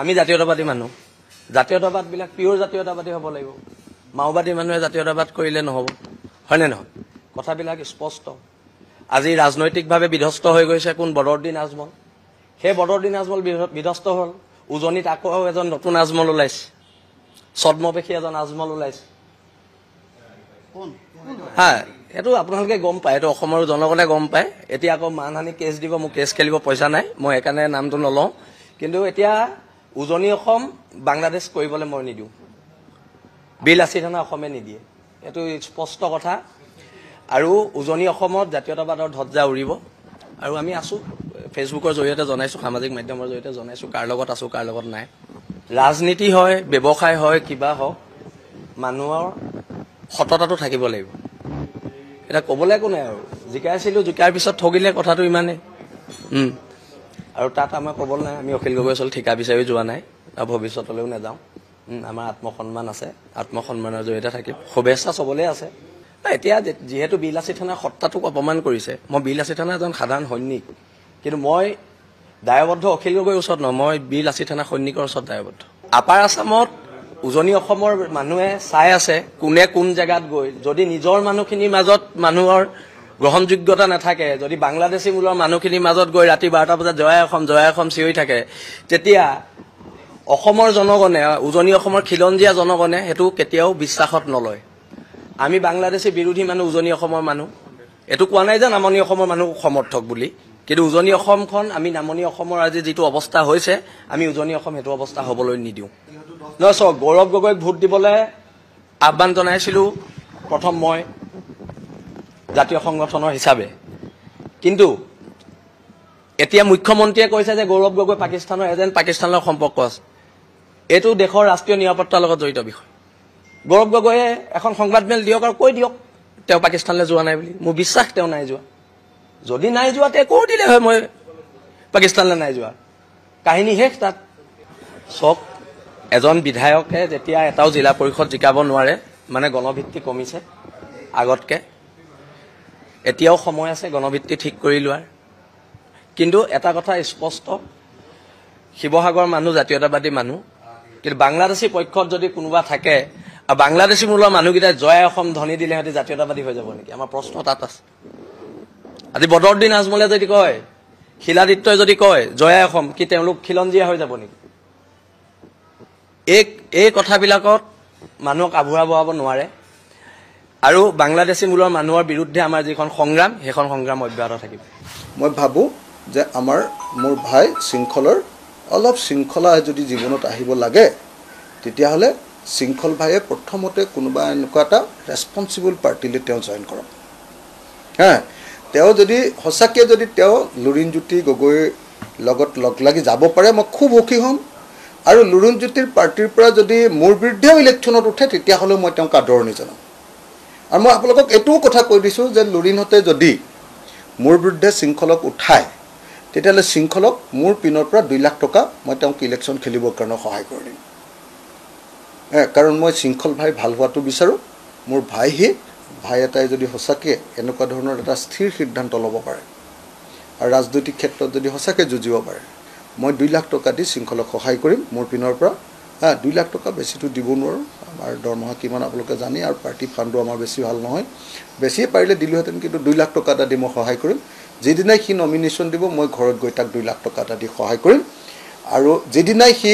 আমি জাতীয়তাবাদী মানুহ জাতীয়তাবাদ বিলাক পিওৰ জাতীয়তাবাদী হ'ব লাগিব মাওবাদী মানুহে জাতীয়তাবাদ কৰিলে নহব হয়নে নহয় কথাবিলাক স্পষ্ট আজি ৰাজনৈতিকভাৱে বিধ্বস্ত হৈ গৈছে কোন বদৰুদ্দিন আজমল হে বদৰুদ্দিন আজমল বিধ্বস্ত হ'ল উজনিত আকৌ এজন নতুন আজমল ওলাইছে ছদ্মবেশী এজন আজমল ওলাইছে কোন হ্যাঁ এটো আপোনালোকে গম পায় এটো অসমৰ জনগণে গম পায় এতিয়া আকৌ মানহানি কেছ দিব মোক কেছ খেলিব পইচা নাই মই একানে নামটো নলওঁ কিন্তু এতিয়া উজনি অসম বাংলাদেশ কৰিবলৈ মই নিদিও বিল আসি থানা অসমে নিদিয়ে এটো স্পষ্ট কথা আৰু উজনি অসমত জাতীয়তাবাদৰ ধ্বজা উৰিব আৰু আমি আছো ফেসবুকৰ জৰিয়তে জনাইছো সামাজিক মাধ্যমৰ জৰিয়তে জনাইছো কাৰ লগত আছো কাৰ লগত নাই ৰাজনীতি হয় ব্যৱসায় হয় কিবা হয় মানুহৰ সততাটো থাকিব লাগিব এটা কবলে কোনে আৰু জিকাইছিলো জিকাৰ পিছত ঠগিলে কথাটো ইমানে আৰু তাত আমাৰ কবল নাই আমি অখিল গগৈ চল ঠিকা বিচাৰি যোৱা নাই আৰু ভৱিষ্যতলৈও নাযাওঁ আমাৰ আত্মসন্মান আছে আত্মসন্মানৰ জৰিয়তে থাকিম শুভেচ্ছা চবলে আছে এতিয়া যেহেতু বিলাসী থানাৰ সত্তাটোক অপমান কৰিছে মই বিলাসী থানা এজন সাধাৰণ সৈনিক কিন্তু মই দায়বদ্ধ অখিল গগৈৰ ওচৰত নহয় মই বিলাসী থানা সৈনিকৰ ওচৰত দায়বদ্ধ আপাৰ আসামত উজনি অসমৰ মানুহে চাই আছে কোনে কোন জায়গাত গৈ যদি নিজৰ মানুহখিনিৰ মাজত মানুহৰ গ্ৰহণযোগ্যতা নাথাকে যদি বাংলাদেশী মূলৰ মানুহখিনিৰ মাজত গৈ ৰাতি 12টা বজাত জয় অসম চিঞৰি থাকে তেতিয়া অসমৰ জনগণে উজনি অসমৰ খিলঞ্জীয়া জনগণে হেতু কেতিয়াও বিশ্বাসত নলয় আমি বাংলাদেশী বিৰোধী মানুহ উজনি অসমৰ মানুহ এটো কোৱা নাই যে নামনি অসমৰ মানুহ সমৰ্থক বুলি কিন্তু উজনি অসমখন আমি নামনি অসমৰ আজি যেটো অৱস্থা হৈছে আমি উজনি অসম হেতু অৱস্থা হ'বলৈ নিদিও নচ গৌৰৱ গগৈক ভোট দিবলৈ আহ্বান জনাইছিলো প্ৰথম মই জাতীয় সংগঠনৰ হিচাপে কিন্তু এতিয়া মুখ্যমন্ত্ৰীয়ে কৈছে যে গৌৰৱ গগৈ পাকিস্তানৰ এজেন্ট পাকিস্তানৰ সম্পৰ্ক আছে এটো দেশৰ ৰাষ্ট্ৰীয় নিৰাপত্তাৰ লগত জড়িত বিষয় গৌৰৱ গগৈয়ে এখন সংবাদমেল দিয়ক আৰু কৈ দিয়ক তেওঁ পাকিস্তানলৈ যোৱা নাই বুলি মোৰ বিশ্বাস তেওঁ নাই যোৱা যদি নাই যোৱা তে কৈ দিলে হয় মই পাকিস্তানলৈ নাই যোৱা কাহিনী শেষ তাত সব এজন বিধায়কে যেতিয়া এটাও জিলা পৰিষদ জিকাব নোৱাৰে মানে গণভিত্তি কমিছে আগতকে এতিয়াও সময় আছে গণভিত্তি ঠিক কৰি লোৱাৰ কিন্তু এটা কথা স্পষ্ট শিৱসাগৰ মানুহ জাতীয়তাবাদী মানুহ কিন্তু বাংলাদেশী পক্ষত যদি কোনোবা থাকে আৰু বাংলাদেশী মূলৰ মানুহকেইটা জয় অসম ধ্বনি দিলে হেতি জাতীয়তাবাদী হৈ যাব নেকি আমাৰ প্ৰশ্ন তাত আছে আজি বদৰুদ্দিন আজমলে যদি কয় শিলাদিত্যই যদি কয় জয় অসম কি তেওঁলোক খিলঞ্জীয়া হৈ যাব নেকি এই কথাবিলাকত মানুহক আভুৰা বহাব নোৱাৰে আৰু বাংলাদেশী মূলৰ মানুহৰ বিৰুদ্ধে আমাৰ যিখন সংগ্ৰাম হেখন সংগ্ৰাম অব্যাহত থাকিব মই ভাবো যে আমাৰ মোৰ ভাই শৃংখলৰ অলপ শৃংখলা যদি জীৱনত আহিব লাগে তেতিয়া হলে শৃংখল ভাইয়ে প্ৰথমতে কোনোবা এনেকুৱা এটা ৰেসপন্সিবল পাৰ্টিলে তেওঁ জয়েন কৰক হ্যাঁ তেওঁ যদি হসাকে যদি তেওঁ লুৰিণজ্যোতি গগৈৰ লগত লগ লাগি যাব পাৰে মই খুব সুখী হ'ম আৰু লুৰিণজ্যোতিৰ পাৰ্টিৰ পৰা যদি মোৰ বিৰুদ্ধে ইলেকশ্যনত উঠে তেতিয়া হলে মই তেওঁক আদৰণি জনাম আৰু মই আপোনালোকক এটোও কথা কৈ দিছো যে লুৰিণহতে যদি মোৰ বিৰুদ্ধে শৃংখলক উঠায় তেতিয়ালে শৃংখলক মোৰ পিনৰ পৰা 2 লাখ টকা মই তেওঁক ইলেকশ্যন খেলিবৰ কাৰণে সহায় কৰি দিম কাৰণ মই শৃংখল ভাই ভাল হোৱাটো বিচাৰো মোৰ ভাই এটাই যদি হসাকে এনেকুৱা ধৰণৰ এটা স্থিৰ সিদ্ধান্ত ল'ব পাৰে আৰু ৰাজনৈতিক ক্ষেত্ৰত যদি হসাকে যুঁজিব পাৰে মই 2 লাখ টকা দি শৃংখলক সহায় কৰিম মোৰ পিনৰ পৰা 2 লাখ টকা বেছিটো দিব নোৱাৰো আমাৰ দৰমহা কিমান আপোনালোকে জানি আৰু পাৰ্টি ফাণ্ডো আমাৰ বেছি ভাল নহয় বেছি পাৰিলে দিলোহেতেন কিন্তু 2 লাখ টকা এটা দি মই সহায় কৰিম যেদিনাই সি নমিনেশ্যন দিব মই ঘৰত গৈ তাক 2 লাখ টকা এটা দি সহায় কৰিম আৰু যেদিনাই সি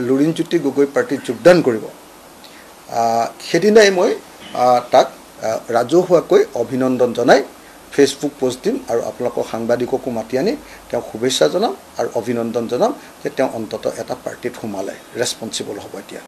লুৰিণজ্যোতি গগৈ পাৰ্টিত যোগদান কৰিব সেদিনাই মই তাক ৰাজহুৱাকৈ অভিনন্দন জনাই ফেসবুক পোষ্ট দিম আৰু আপোনালোকৰ সাংবাদিককো মাতি আনি তেওঁ শুভেচ্ছা জনাম আৰু অভিনন্দন জনাম যে তেওঁ অন্তত এটা পাৰ্টিত সোমালে ৰেসপন্সিবল হ'ব এতিয়া